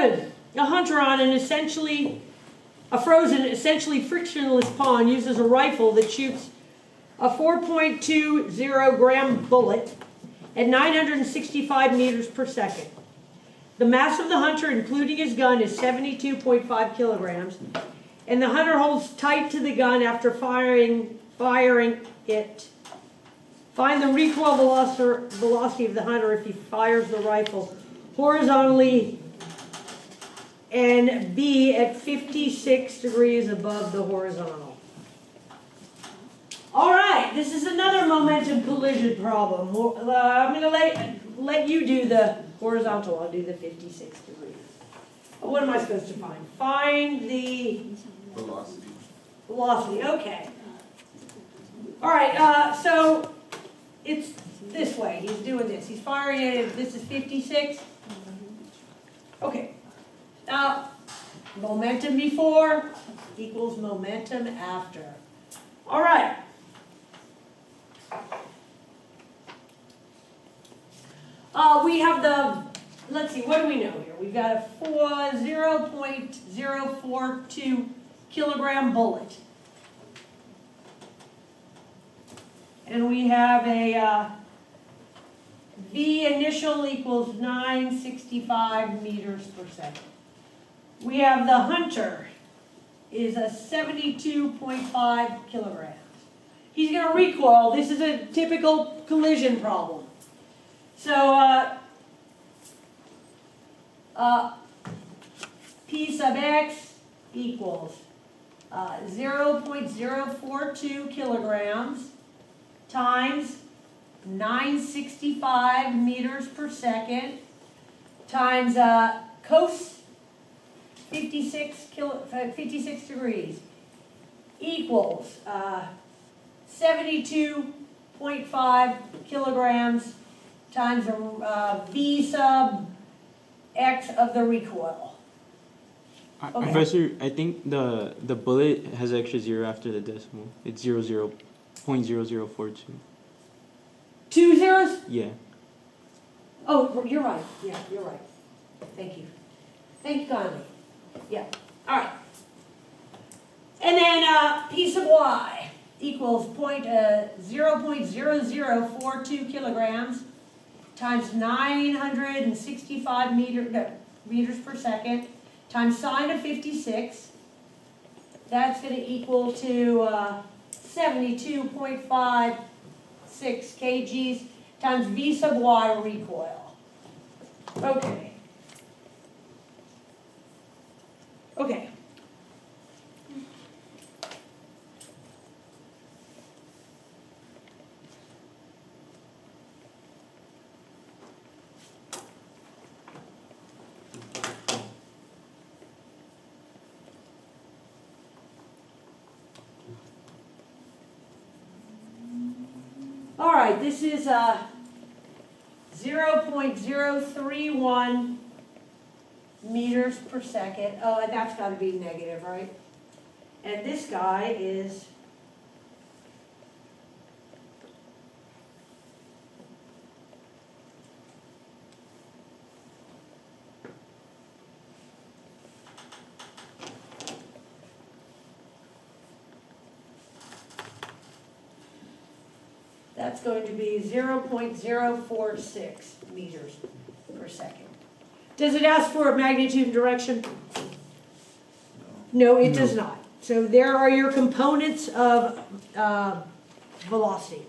11. A hunter on a frozen, essentially frictionless pond uses a rifle that shoots a 4.20 gram bullet at 965 meters per second. The mass of the hunter, including his gun, is 72.5 kilograms, and the hunter holds tight to the gun after firing it. Find the recoil velocity of the hunter if he fires the rifle horizontally and B at 56 degrees above the horizontal. All right, this is another momentum collision problem. I'm going to let you do the horizontal. I'll do the 56 degrees. What am I supposed to find? Find the Velocity. velocity. Okay. All right. So it's this way. He's doing this. He's firing it. This is 56. Okay. Now, momentum before equals momentum after. All right. We have the, let's see, what do we know here? We've got a 0.042 kilogram bullet. And we have a V initial equals 965 meters per second. We have the hunter is a 72.5 kilograms. He's going to recoil. This is a typical collision problem. So P sub x equals 0.042 kilograms times 965 meters per second times cos 56 degrees equals 72.5 kilograms times V sub x of the recoil. Okay. Professor, I think the bullet has extra zero after the decimal. It's 0.0042. 2 zeros? Yeah. Oh, you're right. Yeah, you're right. Thank you. Thank you kindly. Yeah. All right. And then P sub y equals 0.0042 kilograms times 965 meters per second times sine of 56. That's going to equal to 72.56 kgs times V sub y recoil. Okay. Okay. All right, this is 0.031 meters per second. Oh, and that's got to be negative, right? And this guy is that's going to be 0.046 meters per second. Does it ask for a magnitude and direction? No, it does not. So there are your components of velocity.